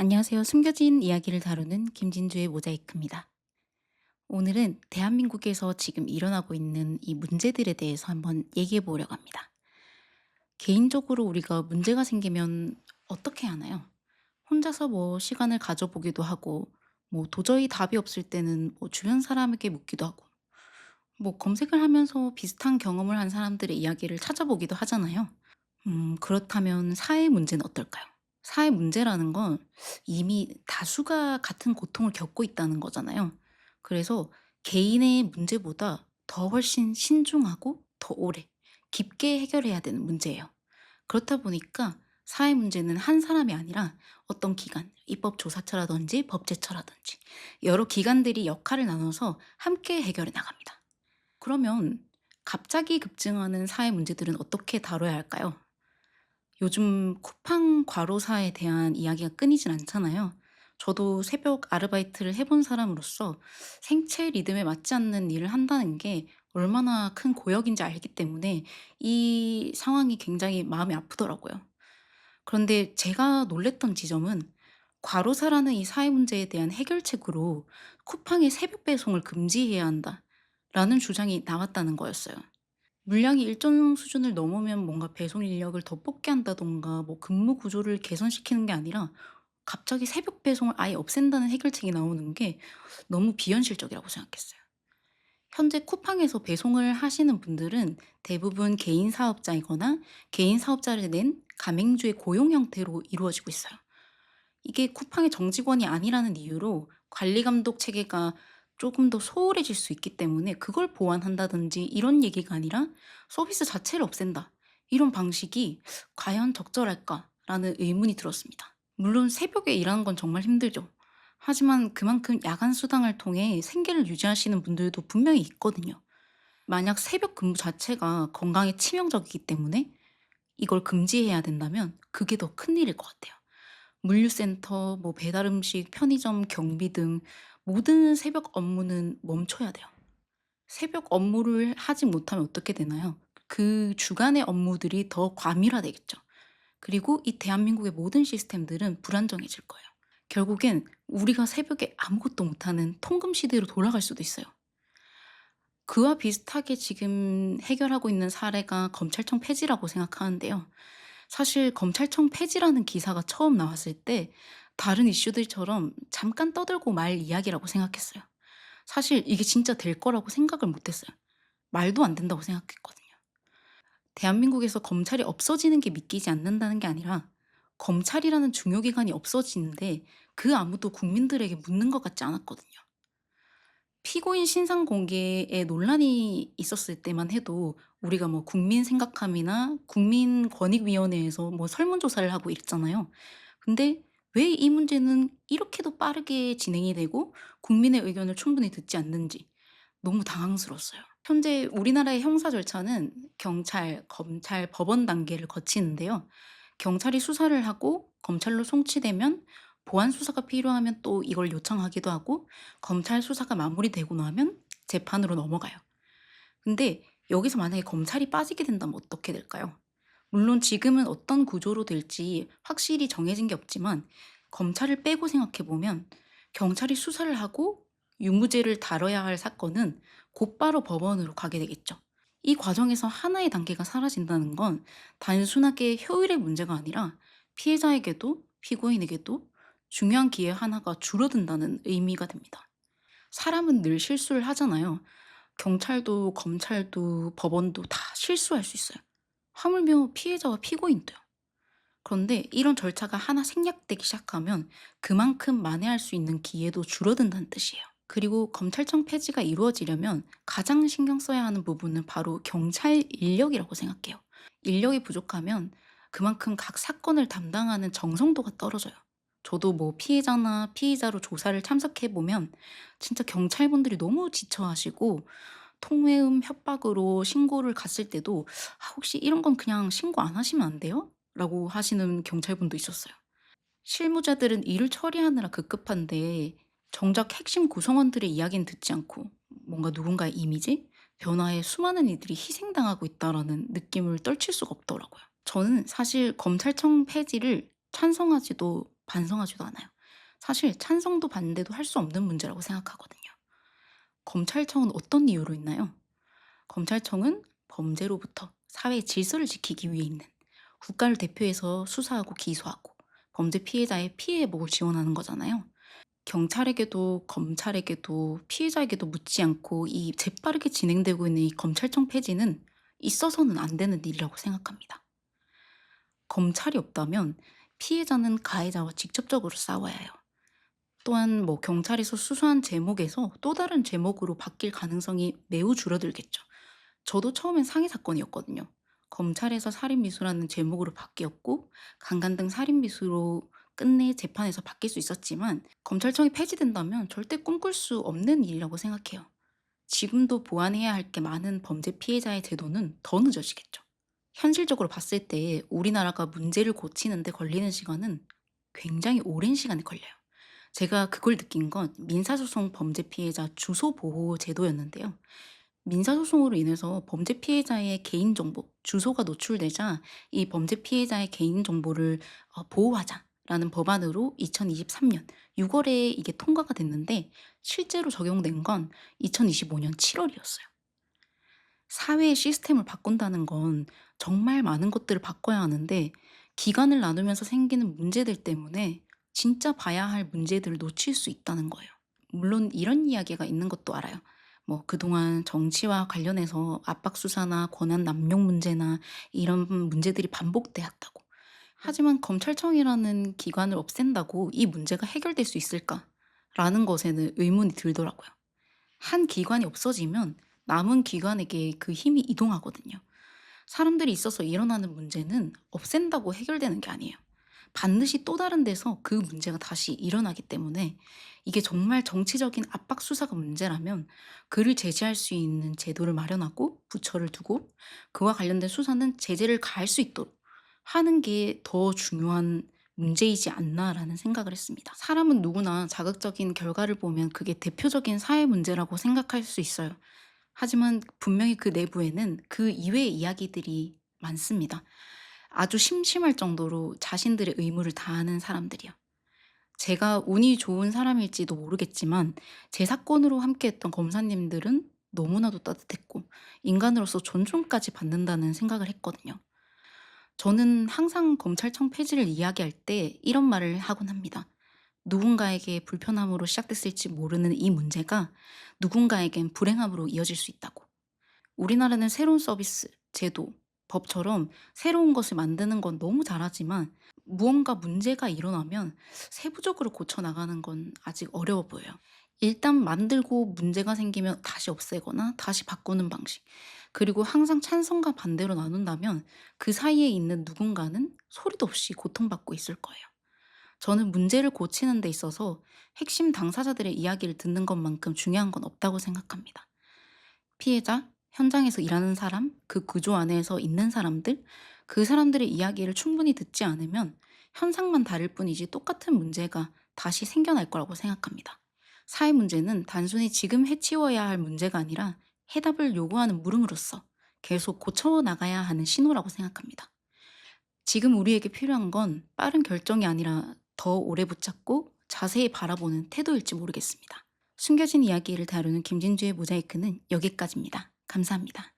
안녕하세요. 숨겨진 이야기를 다루는 김진주의 모자이크입니다. 오늘은 대한민국에서 지금 일어나고 있는 이 문제들에 대해서 한번 얘기해 보려고 합니다. 개인적으로 우리가 문제가 생기면 어떻게 하나요? 혼자서 뭐 시간을 가져보기도 하고, 뭐 도저히 답이 없을 때는 뭐 주변 사람에게 묻기도 하고, 뭐 검색을 하면서 비슷한 경험을 한 사람들의 이야기를 찾아보기도 하잖아요. 그렇다면 사회 문제는 어떨까요? 사회 문제라는 건 이미 다수가 같은 고통을 겪고 있다는 거잖아요. 그래서 개인의 문제보다 더 훨씬 신중하고 더 오래, 깊게 해결해야 되는 문제예요. 그렇다 보니까 사회 문제는 한 사람이 아니라 어떤 기관, 입법조사처라든지 법제처라든지 여러 기관들이 역할을 나눠서 함께 해결해 나갑니다. 그러면 갑자기 급증하는 사회 문제들은 어떻게 다뤄야 할까요? 요즘 쿠팡 과로사에 대한 이야기가 끊이진 않잖아요. 저도 새벽 아르바이트를 해본 사람으로서 생체 리듬에 맞지 않는 일을 한다는 게 얼마나 큰 고역인지 알기 때문에 이 상황이 굉장히 마음이 아프더라고요. 그런데 제가 놀랬던 지점은 과로사라는 이 사회 문제에 대한 해결책으로 쿠팡의 새벽 배송을 금지해야 한다라는 주장이 나왔다는 거였어요. 물량이 일정 수준을 넘으면 뭔가 배송 인력을 더 뽑게 한다든가 뭐 근무 구조를 개선시키는 게 아니라 갑자기 새벽 배송을 아예 없앤다는 해결책이 나오는 게 너무 비현실적이라고 생각했어요. 현재 쿠팡에서 배송을 하시는 분들은 대부분 개인 사업자이거나 개인 사업자를 낸 가맹주의 고용 형태로 이루어지고 있어요. 이게 쿠팡의 정직원이 아니라는 이유로 관리 감독 체계가 조금 더 소홀해질 수 있기 때문에 그걸 보완한다든지 이런 얘기가 아니라 '서비스 자체를 없앤다.' 이런 방식이 '과연 적절할까?'라는 의문이 들었습니다. 물론 새벽에 일하는 건 정말 힘들죠. 하지만 그만큼 야간 수당을 통해 생계를 유지하시는 분들도 분명히 있거든요. 만약 새벽 근무 자체가 건강에 치명적이기 때문에 이걸 금지해야 된다면 그게 더 큰일일 것 같아요. 물류센터, 뭐 배달음식, 편의점, 경비 등 모든 새벽 업무는 멈춰야 돼요. 새벽 업무를 하지 못하면 어떻게 되나요? 그 주간의 업무들이 더 과밀화되겠죠. 그리고 이 대한민국의 모든 시스템들은 불안정해질 거예요. 결국엔 우리가 새벽에 아무것도 못하는 통금 시대로 돌아갈 수도 있어요. 그와 비슷하게 지금 해결하고 있는 사례가 검찰청 폐지라고 생각하는데요. 사실 검찰청 폐지라는 기사가 처음 나왔을 때 다른 이슈들처럼 잠깐 떠들고 말 이야기라고 생각했어요. 사실 이게 진짜 될 거라고 생각을 못 했어요. 말도 안 된다고 생각했거든요. 대한민국에서 검찰이 없어지는 게 믿기지 않는다는 게 아니라 검찰이라는 중요 기관이 없어지는데 그 아무도 국민들에게 묻는 것 같지 않았거든요. 피고인 신상 공개에 논란이 있었을 때만 해도 우리가 뭐 국민 생각함이나 국민권익위원회에서 뭐 설문조사를 하고 이랬잖아요. 근데 왜 이 문제는 이렇게도 빠르게 진행이 되고 국민의 의견을 충분히 듣지 않는지 너무 당황스러웠어요. 현재 우리나라의 형사 절차는 경찰, 검찰, 법원 단계를 거치는데요. 경찰이 수사를 하고 검찰로 송치되면 보안 수사가 필요하면 또 이걸 요청하기도 하고 검찰 수사가 마무리되고 나면 재판으로 넘어가요. 근데 여기서 만약에 검찰이 빠지게 된다면 어떻게 될까요? 물론 지금은 어떤 구조로 될지 확실히 정해진 게 없지만 검찰을 빼고 생각해 보면 경찰이 수사를 하고 유무죄를 다뤄야 할 사건은 곧바로 법원으로 가게 되겠죠. 이 과정에서 하나의 단계가 사라진다는 건 단순하게 효율의 문제가 아니라 피해자에게도 피고인에게도 중요한 기회 하나가 줄어든다는 의미가 됩니다. 사람은 늘 실수를 하잖아요. 경찰도 검찰도 법원도 다 실수할 수 있어요. 하물며 피해자와 피고인도요. 그런데 이런 절차가 하나 생략되기 시작하면 그만큼 만회할 수 있는 기회도 줄어든다는 뜻이에요. 그리고 검찰청 폐지가 이루어지려면 가장 신경 써야 하는 부분은 바로 경찰 인력이라고 생각해요. 인력이 부족하면 그만큼 각 사건을 담당하는 정성도가 떨어져요. 저도 뭐 피해자나 피의자로 조사를 참석해 보면 진짜 경찰분들이 너무 지쳐하시고 통회음 협박으로 신고를 갔을 때도 "아 혹시 이런 건 그냥 신고 안 하시면 안 돼요?" 라고 하시는 경찰분도 있었어요. 실무자들은 일을 처리하느라 급급한데 정작 핵심 구성원들의 이야기는 듣지 않고 뭔가 누군가의 이미지, 변화에 수많은 이들이 희생당하고 있다라는 느낌을 떨칠 수가 없더라고요. 저는 사실 검찰청 폐지를 찬성하지도 반성하지도 않아요. 사실 찬성도 반대도 할 수 없는 문제라고 생각하거든요. 검찰청은 어떤 이유로 있나요? 검찰청은 범죄로부터 사회의 질서를 지키기 위해 있는, 국가를 대표해서 수사하고 기소하고 범죄 피해자의 피해 회복을 지원하는 거잖아요. 경찰에게도 검찰에게도 피해자에게도 묻지 않고 이 재빠르게 진행되고 있는 이 검찰청 폐지는 있어서는 안 되는 일이라고 생각합니다. 검찰이 없다면 피해자는 가해자와 직접적으로 싸워야 해요. 또한 경찰에서 수사한 제목에서 또 다른 제목으로 바뀔 가능성이 매우 줄어들겠죠. 저도 처음엔 상해 사건이었거든요. 검찰에서 살인미수라는 제목으로 바뀌었고 강간 등 살인미수로 끝내 재판에서 바뀔 수 있었지만 검찰청이 폐지된다면 절대 꿈꿀 수 없는 일이라고 생각해요. 지금도 보완해야 할 게 많은 범죄 피해자의 제도는 더 늦어지겠죠. 현실적으로 봤을 때 우리나라가 문제를 고치는 데 걸리는 시간은 굉장히 오랜 시간이 걸려요. 제가 그걸 느낀 건 민사소송 범죄 피해자 주소 보호 제도였는데요. 민사소송으로 인해서 범죄 피해자의 개인정보, 주소가 노출되자 이 범죄 피해자의 개인정보를 보호하자라는 법안으로 2023년 6월에 이게 통과가 됐는데 실제로 적용된 건 2025년 7월이었어요. 사회의 시스템을 바꾼다는 건 정말 많은 것들을 바꿔야 하는데 기간을 나누면서 생기는 문제들 때문에 진짜 봐야 할 문제들을 놓칠 수 있다는 거예요. 물론 이런 이야기가 있는 것도 알아요. 그동안 정치와 관련해서 압박 수사나 권한 남용 문제나 이런 문제들이 반복되었다고. 하지만 검찰청이라는 기관을 없앤다고 이 문제가 해결될 수 있을까라는 것에는 의문이 들더라고요. 한 기관이 없어지면 남은 기관에게 그 힘이 이동하거든요. 사람들이 있어서 일어나는 문제는 없앤다고 해결되는 게 아니에요. 반드시 또 다른 데서 그 문제가 다시 일어나기 때문에 이게 정말 정치적인 압박 수사가 문제라면 그를 제재할 수 있는 제도를 마련하고 부처를 두고 그와 관련된 수사는 제재를 가할 수 있도록 하는 게 더 중요한 문제이지 않나라는 생각을 했습니다. 사람은 누구나 자극적인 결과를 보면 그게 대표적인 사회 문제라고 생각할 수 있어요. 하지만 분명히 그 내부에는 그 이외의 이야기들이 많습니다. 아주 심심할 정도로 자신들의 의무를 다하는 사람들이요. 제가 운이 좋은 사람일지도 모르겠지만 제 사건으로 함께했던 검사님들은 너무나도 따뜻했고 인간으로서 존중까지 받는다는 생각을 했거든요. 저는 항상 검찰청 폐지를 이야기할 때 이런 말을 하곤 합니다. 누군가에게 불편함으로 시작됐을지 모르는 이 문제가 누군가에겐 불행함으로 이어질 수 있다고. 우리나라는 새로운 서비스, 제도, 법처럼 새로운 것을 만드는 건 너무 잘하지만 무언가 문제가 일어나면 세부적으로 고쳐나가는 건 아직 어려워 보여요. 일단 만들고 문제가 생기면 다시 없애거나 다시 바꾸는 방식. 그리고 항상 찬성과 반대로 나눈다면 그 사이에 있는 누군가는 소리도 없이 고통받고 있을 거예요. 저는 문제를 고치는 데 있어서 핵심 당사자들의 이야기를 듣는 것만큼 중요한 건 없다고 생각합니다. 피해자, 현장에서 일하는 사람, 그 구조 안에서 있는 사람들, 그 사람들의 이야기를 충분히 듣지 않으면 현상만 다를 뿐이지 똑같은 문제가 다시 생겨날 거라고 생각합니다. 사회 문제는 단순히 지금 해치워야 할 문제가 아니라 해답을 요구하는 물음으로써 계속 고쳐나가야 하는 신호라고 생각합니다. 지금 우리에게 필요한 건 빠른 결정이 아니라 더 오래 붙잡고 자세히 바라보는 태도일지 모르겠습니다. 숨겨진 이야기를 다루는 김진주의 모자이크는 여기까지입니다. 감사합니다.